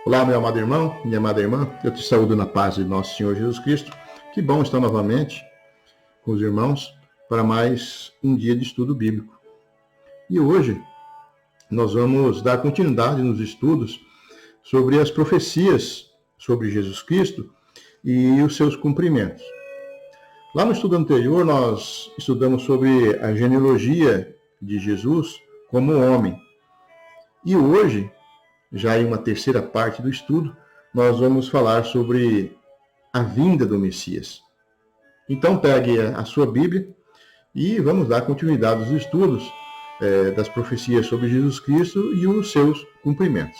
Olá, meu amado irmão, minha amada irmã, eu te saúdo na paz de nosso Senhor Jesus Cristo. Que bom estar novamente com os irmãos para mais um dia de estudo bíblico. E hoje nós vamos dar continuidade nos estudos sobre as profecias sobre Jesus Cristo e os seus cumprimentos. Lá no estudo anterior nós estudamos sobre a genealogia de Jesus como homem. E hoje, já em uma terceira parte do estudo, nós vamos falar sobre a vinda do Messias. Então pegue a sua Bíblia e vamos dar continuidade aos estudos das profecias sobre Jesus Cristo e os seus cumprimentos.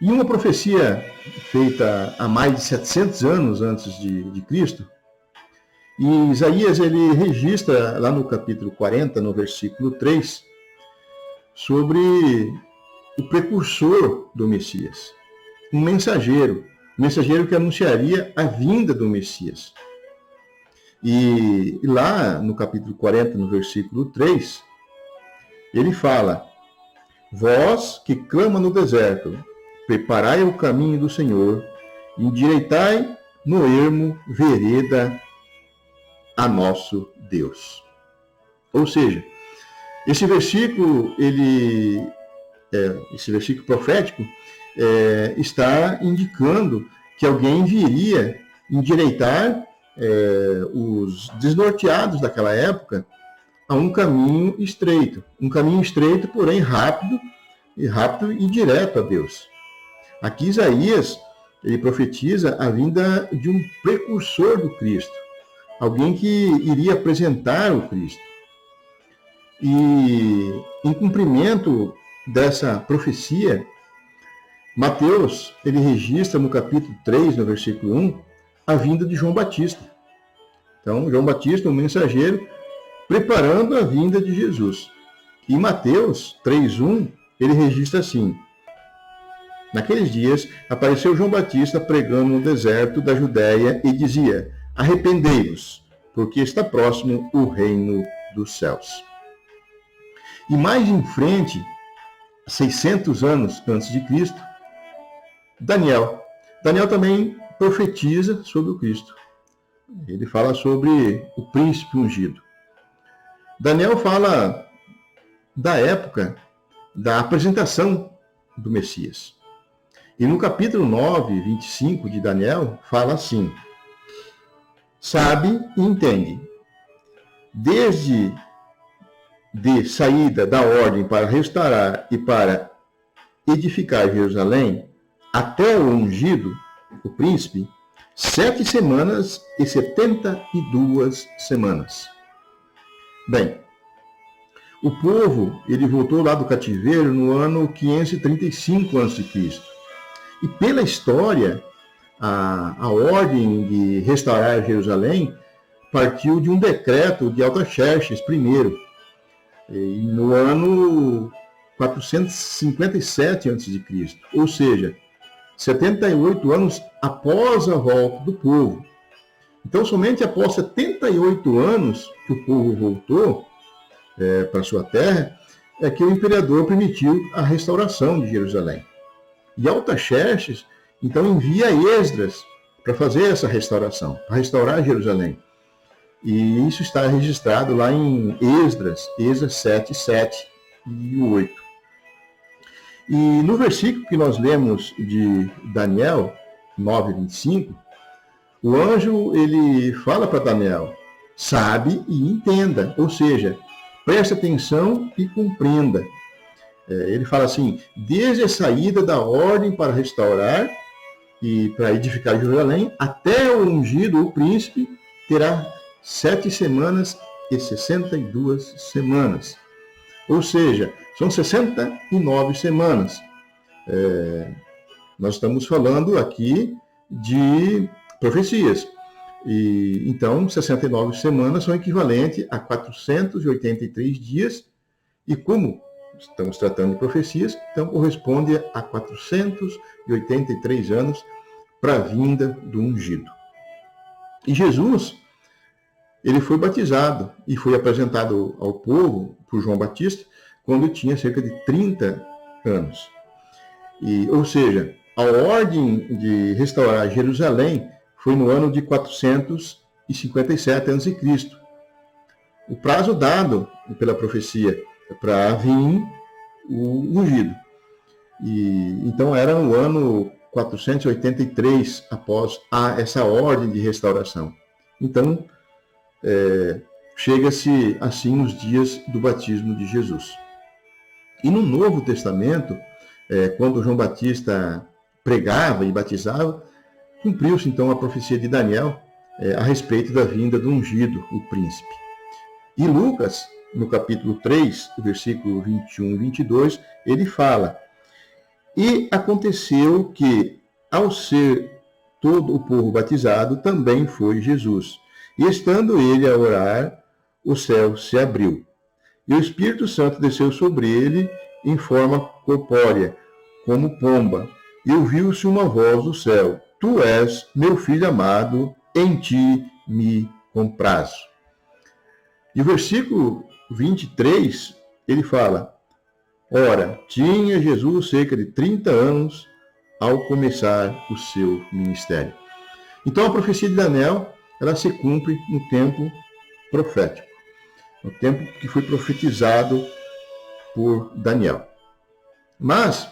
Em uma profecia feita há mais de 700 anos antes de Cristo, e Isaías ele registra lá no capítulo 40, no versículo 3, sobre o precursor do Messias, um mensageiro que anunciaria a vinda do Messias. E lá no capítulo 40, no versículo 3, ele fala: vós que clama no deserto, preparai o caminho do Senhor, endireitai no ermo vereda a nosso Deus. Ou seja, esse versículo profético está indicando que alguém viria endireitar os desnorteados daquela época a um caminho estreito, porém rápido e direto a Deus. Aqui Isaías ele profetiza a vinda de um precursor do Cristo, alguém que iria apresentar o Cristo. E em cumprimento dessa profecia, Mateus ele registra no capítulo 3, no versículo 1, a vinda de João Batista. Então, João Batista, um mensageiro, preparando a vinda de Jesus. E Mateus 3:1, ele registra assim: naqueles dias apareceu João Batista pregando no deserto da Judéia e dizia: arrependei-vos, porque está próximo o reino dos céus. E mais em frente, 600 anos antes de Cristo, Daniel também profetiza sobre o Cristo. Ele fala sobre o príncipe ungido. Daniel fala da época da apresentação do Messias. E no capítulo 9, 25 de Daniel, fala assim: sabe e entende, desde de saída da ordem para restaurar e para edificar Jerusalém, até o ungido, o príncipe, 7 semanas e 72 semanas. Bem, o povo ele voltou lá do cativeiro no ano 535 a.C. E pela história, a ordem de restaurar Jerusalém partiu de um decreto de Artaxerxes I, no ano 457 a.C., ou seja, 78 anos após a volta do povo. Então, somente após 78 anos que o povo voltou para sua terra, é que o imperador permitiu a restauração de Jerusalém. E Artaxerxes, então, envia Esdras para fazer essa restauração, para restaurar Jerusalém. E isso está registrado lá em Esdras 7, 7 e 8. E no versículo que nós lemos de Daniel 9, 25, o anjo ele fala para Daniel: sabe e entenda, ou seja, preste atenção e compreenda. Ele fala assim: desde a saída da ordem para restaurar e para edificar Jerusalém, até o ungido, o príncipe, terá 7 semanas e 62 semanas. Ou seja, são 69 semanas. Nós estamos falando aqui de profecias. E, então, 69 semanas são equivalentes a 483 dias. E como estamos tratando de profecias, então corresponde a 483 anos para a vinda do ungido. E Jesus, ele foi batizado e foi apresentado ao povo por João Batista quando tinha cerca de 30 anos. Ou seja, a ordem de restaurar Jerusalém foi no ano de 457 a.C. O prazo dado pela profecia para vir o ungido. Então era o ano 483 após essa ordem de restauração. Então, chega-se assim os dias do batismo de Jesus. E no Novo Testamento, quando João Batista pregava e batizava, cumpriu-se então a profecia de Daniel a respeito da vinda do ungido, o príncipe. E Lucas, no capítulo 3, versículo 21 e 22, ele fala: E aconteceu que, ao ser todo o povo batizado, também foi Jesus. E estando ele a orar, o céu se abriu. E o Espírito Santo desceu sobre ele em forma corpórea, como pomba. E ouviu-se uma voz do céu: Tu és meu filho amado, em ti me comprazo. E o versículo 23, ele fala: Ora, tinha Jesus cerca de 30 anos ao começar o seu ministério. Então a profecia de Daniel, ela se cumpre no tempo profético, no tempo que foi profetizado por Daniel. Mas,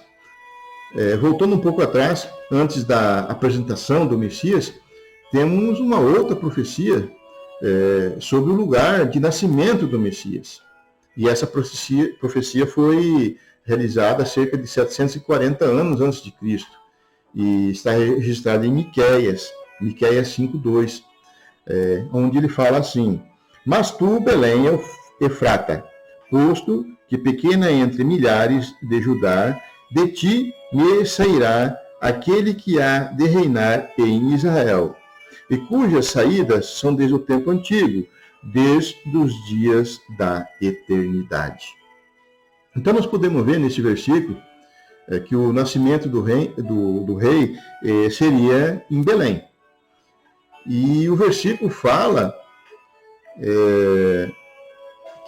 voltando um pouco atrás, antes da apresentação do Messias, temos uma outra profecia sobre o lugar de nascimento do Messias. E essa profecia foi realizada há cerca de 740 anos antes de Cristo. E está registrada em Miqueias 5:2, onde ele fala assim: Mas tu, Belém, Efrata, posto que pequena entre milhares de Judá, de ti me sairá aquele que há de reinar em Israel, e cujas saídas são desde o tempo antigo, desde os dias da eternidade. Então nós podemos ver nesse versículo que o nascimento do rei seria em Belém. E o versículo fala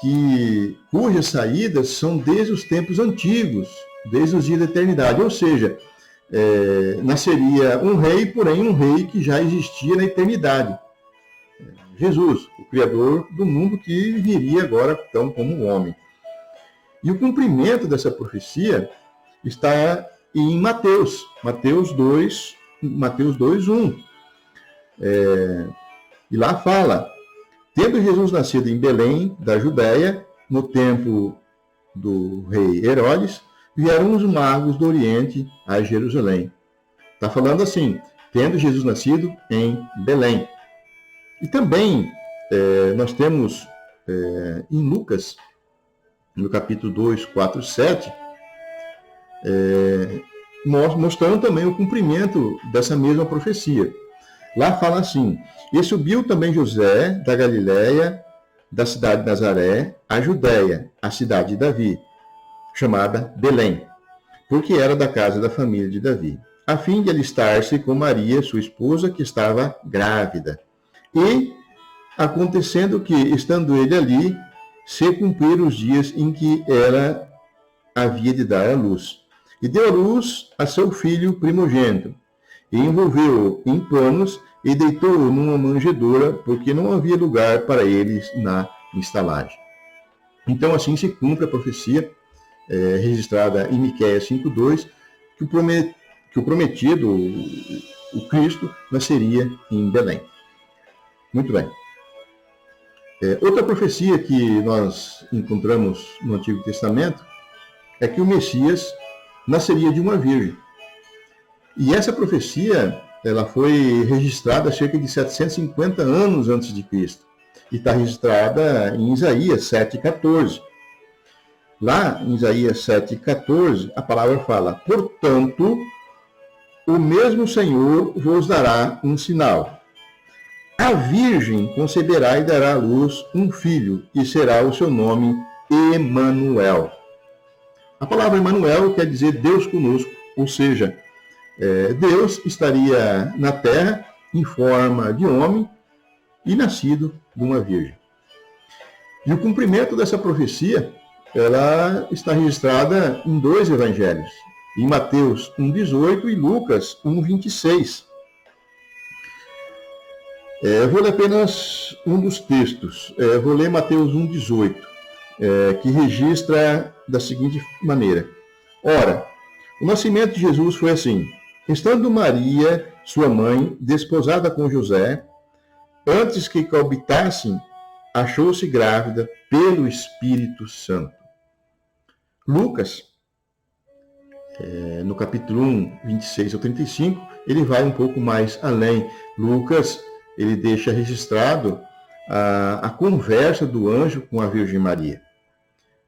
que cujas saídas são desde os tempos antigos, desde os dias da eternidade. Ou seja, nasceria um rei, porém um rei que já existia na eternidade. Jesus, o Criador do mundo que viria agora então como homem. E o cumprimento dessa profecia está em Mateus 2:1. E lá fala: Tendo Jesus nascido em Belém, da Judéia, no tempo do rei Herodes, vieram os magos do Oriente a Jerusalém. Está falando assim: tendo Jesus nascido em Belém. E também nós temos em Lucas, no capítulo 2, 4, 7, mostrando também o cumprimento dessa mesma profecia. Lá fala assim: E subiu também José da Galiléia, da cidade de Nazaré, a Judéia, a cidade de Davi, chamada Belém, porque era da casa da família de Davi, a fim de alistar-se com Maria, sua esposa, que estava grávida. E, acontecendo que, estando ele ali, se cumpriram os dias em que ela havia de dar à luz. E deu à luz a seu filho primogênito, e envolveu-o em panos, e deitou-o numa manjedoura, porque não havia lugar para eles na estalagem. Então, assim se cumpre a profecia registrada em Miqueias 5:2, que o prometido, o Cristo, nasceria em Belém. Muito bem. Outra profecia que nós encontramos no Antigo Testamento é que o Messias nasceria de uma virgem. E essa profecia, ela foi registrada há cerca de 750 anos antes de Cristo. E está registrada em Isaías 7:14. Lá em Isaías 7:14, a palavra fala: Portanto, o mesmo Senhor vos dará um sinal. A virgem conceberá e dará à luz um filho, e será o seu nome Emanuel. A palavra Emanuel quer dizer Deus conosco, ou seja, Deus estaria na terra em forma de homem e nascido de uma virgem. E o cumprimento dessa profecia, ela está registrada em 2 evangelhos. em Mateus 1,18 e Lucas 1,26. Vou ler apenas um dos textos. Vou ler Mateus 1,18, que registra da seguinte maneira. Ora, o nascimento de Jesus foi assim. Estando Maria, sua mãe, desposada com José, antes que coabitassem, achou-se grávida pelo Espírito Santo. Lucas, no capítulo 1, 26 ao 35, ele vai um pouco mais além. Lucas, ele deixa registrado a conversa do anjo com a Virgem Maria.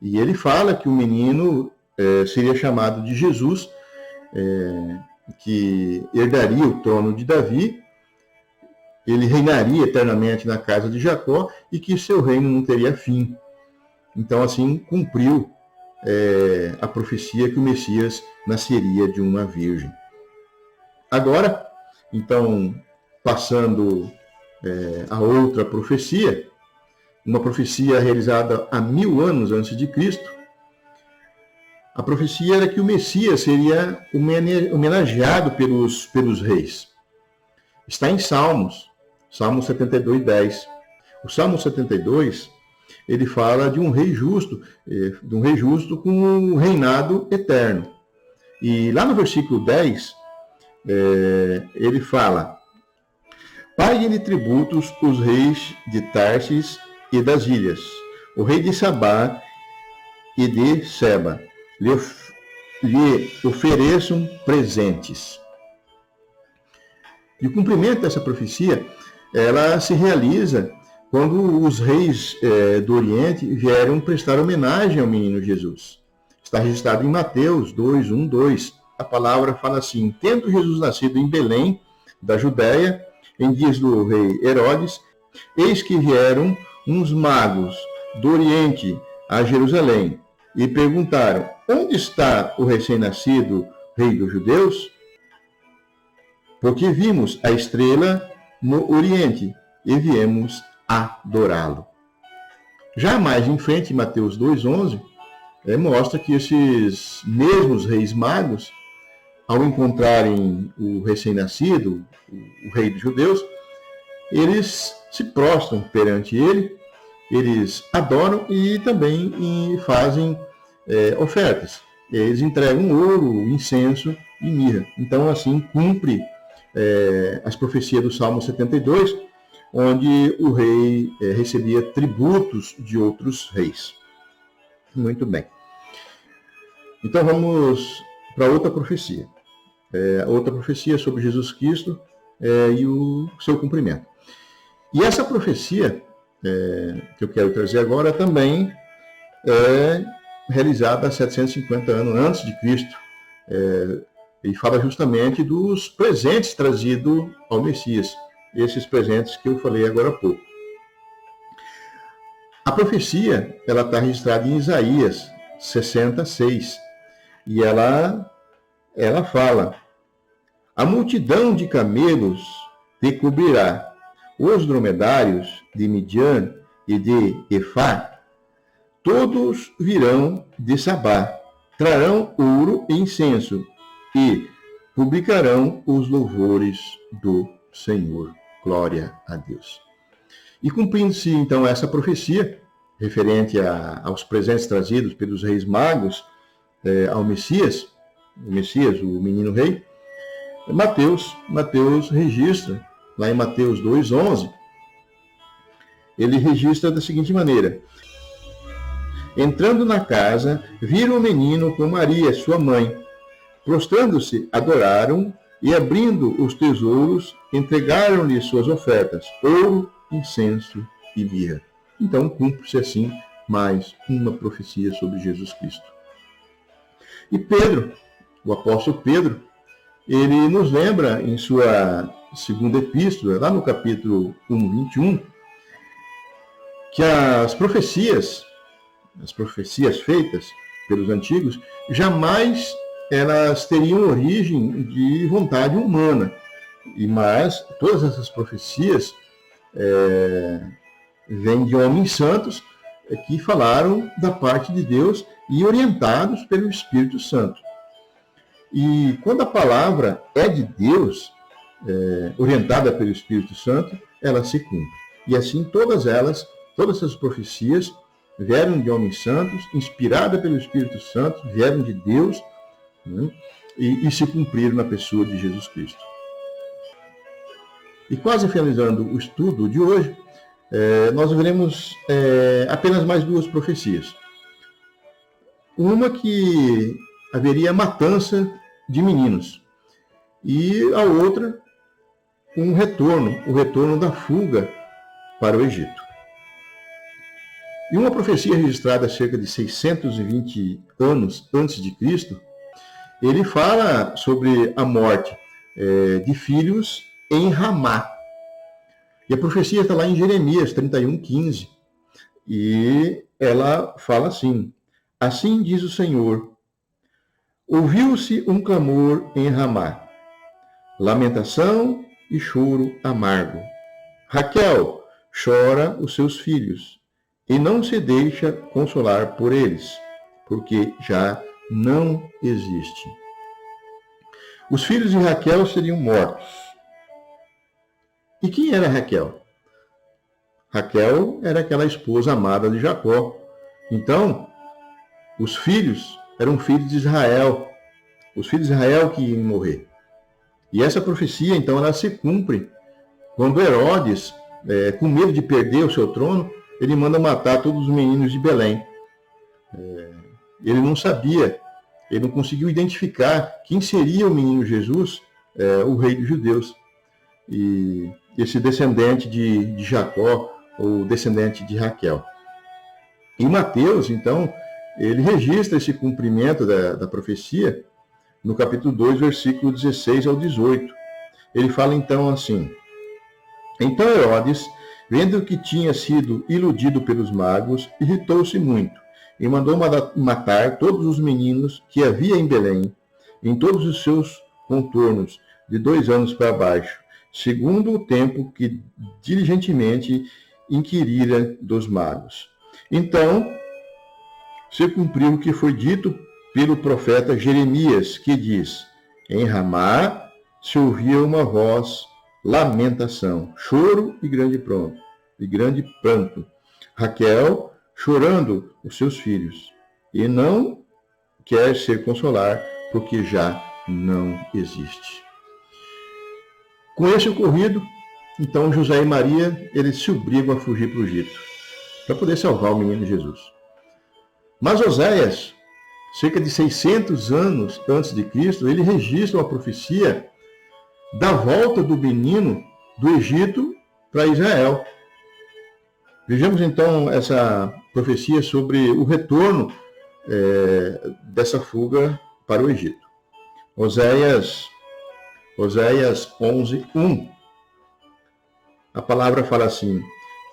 E ele fala que o menino seria chamado de Jesus, que herdaria o trono de Davi, ele reinaria eternamente na casa de Jacó e que seu reino não teria fim. Então, assim, cumpriu a profecia que o Messias nasceria de uma virgem. Agora, então, passando a outra profecia, uma profecia realizada há 1000 anos antes de Cristo, a profecia era que o Messias seria homenageado pelos reis. Está em Salmos 72:10. O Salmo 72, ele fala de um rei justo com um reinado eterno. E lá no versículo 10, ele fala: paguem-lhe tributos os reis de Tarsis e das ilhas, o rei de Sabá e de Seba, lhe ofereçam presentes. E o cumprimento dessa profecia, ela se realiza quando os reis do Oriente vieram prestar homenagem ao menino Jesus. Está registrado em Mateus 2:1-2. A palavra fala assim: tendo Jesus nascido em Belém, da Judéia, em dias do rei Herodes, eis que vieram uns magos do Oriente a Jerusalém e perguntaram: onde está o recém-nascido rei dos judeus? Porque vimos a estrela no Oriente e viemos adorá-lo. Já mais em frente, em Mateus 2:11, mostra que esses mesmos reis magos, ao encontrarem o recém-nascido, o rei dos judeus, eles se prostram perante ele, eles adoram e também fazem ofertas. Eles entregam ouro, incenso e mirra. Então, assim, cumpre as profecias do Salmo 72, onde o rei recebia tributos de outros reis. Muito bem. Então, vamos para outra profecia. Outra profecia sobre Jesus Cristo e o seu cumprimento. E essa profecia que eu quero trazer agora também é realizada há 750 anos antes de Cristo. E fala justamente dos presentes trazidos ao Messias. Esses presentes que eu falei agora há pouco. A profecia, ela está registrada em Isaías 66. E ela fala: a multidão de camelos te cobrirá, os dromedários de Midian e de Efá, todos virão de Sabá, trarão ouro e incenso, e publicarão os louvores do Senhor. Glória a Deus. E cumprindo-se então essa profecia, referente aos presentes trazidos pelos reis magos ao Messias, o menino rei, Mateus registra, lá em Mateus 2:11, ele registra da seguinte maneira: entrando na casa, viram o menino com Maria, sua mãe. Prostrando-se, adoraram e, abrindo os tesouros, entregaram-lhe suas ofertas, ouro, incenso e mirra. Então, cumpre-se assim mais uma profecia sobre Jesus Cristo. E Pedro, o apóstolo Pedro, ele nos lembra em sua segunda epístola, lá no capítulo 1:21, que as profecias feitas pelos antigos, jamais elas teriam origem de vontade humana. Mas todas essas profecias vêm de homens santos que falaram da parte de Deus e orientados pelo Espírito Santo. E quando a palavra é de Deus, orientada pelo Espírito Santo, ela se cumpre. E assim todas essas profecias vieram de homens santos, inspiradas pelo Espírito Santo, vieram de Deus, né? e se cumpriram na pessoa de Jesus Cristo. E quase finalizando o estudo de hoje, nós veremos apenas mais duas profecias. Uma que haveria matança de meninos, e a outra o retorno da fuga para o Egito. E uma profecia registrada cerca de 620 anos antes de Cristo, ele fala sobre a morte de filhos em Ramá. E a profecia está lá em Jeremias 31:15. E ela fala assim: assim diz o Senhor, ouviu-se um clamor em Ramá, lamentação e choro amargo. Raquel chora os seus filhos e não se deixa consolar por eles, porque já não existe. Os filhos de Raquel seriam mortos. E quem era Raquel? Raquel era aquela esposa amada de Jacó. Então, os filhos eram filhos de Israel. Os filhos de Israel que iam morrer. E essa profecia, então, ela se cumpre quando Herodes, com medo de perder o seu trono, ele manda matar todos os meninos de Belém. Ele não sabia, ele não conseguiu identificar quem seria o menino Jesus, o rei dos judeus. E esse descendente de Jacó, ou descendente de Raquel. E Mateus, então, ele registra esse cumprimento da profecia no capítulo 2, versículo 16 ao 18. Ele fala então assim: então Herodes, vendo que tinha sido iludido pelos magos, irritou-se muito e mandou matar todos os meninos que havia em Belém, em todos os seus contornos, de 2 anos para baixo, segundo o tempo que diligentemente inquirira dos magos. Então, se cumpriu o que foi dito pelo profeta Jeremias, que diz: em Ramá se ouvia uma voz, lamentação, choro e grande pranto. Raquel chorando os seus filhos, e não quer ser consolar, porque já não existe. Com esse ocorrido, então José e Maria, eles se obrigam a fugir para o Egito, para poder salvar o menino Jesus. Mas Oséias, cerca de 600 anos antes de Cristo, ele registra uma profecia da volta do menino do Egito para Israel. Vejamos então essa profecia sobre o retorno dessa fuga para o Egito. Oséias 11:1. A palavra fala assim: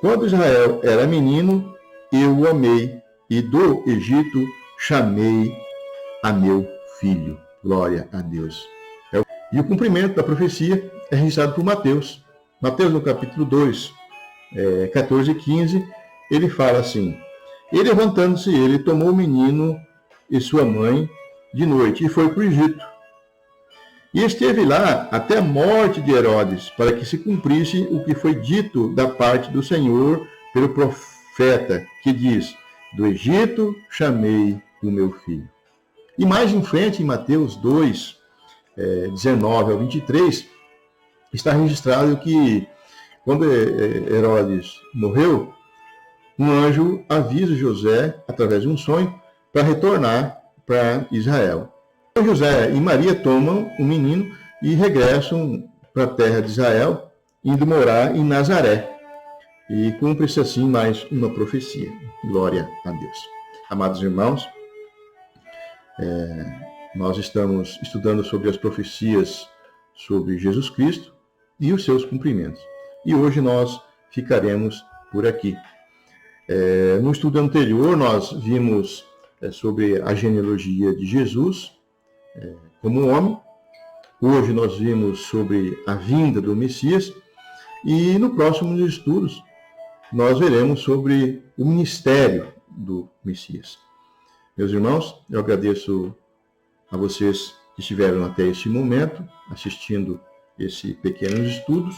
quando Israel era menino, eu o amei, e do Egito chamei a meu filho. Glória a Deus. E o cumprimento da profecia é registrado por Mateus. Mateus, no capítulo 2, 14 e 15, ele fala assim: e levantando-se ele, tomou o menino e sua mãe de noite e foi para o Egito. E esteve lá até a morte de Herodes, para que se cumprisse o que foi dito da parte do Senhor pelo profeta, que diz: do Egito chamei o meu filho. E mais em frente, em Mateus 2, 19 ao 23, está registrado que, quando Herodes morreu, um anjo avisa José, através de um sonho, para retornar para Israel. José e Maria tomam o menino e regressam para a terra de Israel, indo morar em Nazaré. E cumpre-se assim mais uma profecia. Glória a Deus. Amados irmãos, nós estamos estudando sobre as profecias sobre Jesus Cristo e os seus cumprimentos. E hoje nós ficaremos por aqui. No estudo anterior, nós vimos sobre a genealogia de Jesus como homem. Hoje nós vimos sobre a vinda do Messias. E no próximo estudos, nós veremos sobre o ministério do Messias. Meus irmãos, eu agradeço a vocês que estiveram até este momento assistindo esses pequenos estudos,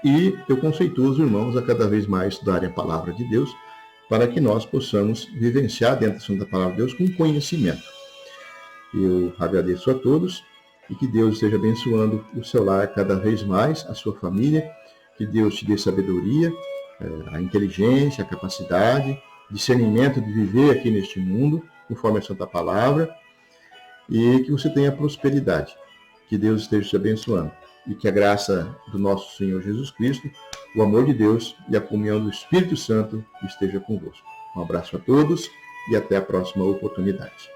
e eu conceituo os irmãos a cada vez mais estudarem a palavra de Deus, para que nós possamos vivenciar dentro da palavra de Deus com conhecimento. Eu agradeço a todos e que Deus esteja abençoando o seu lar cada vez mais, a sua família, que Deus te dê sabedoria, a inteligência, a capacidade, discernimento de viver aqui neste mundo, conforme a Santa Palavra, e que você tenha prosperidade. Que Deus esteja te abençoando. E que a graça do nosso Senhor Jesus Cristo, o amor de Deus e a comunhão do Espírito Santo esteja convosco. Um abraço a todos e até a próxima oportunidade.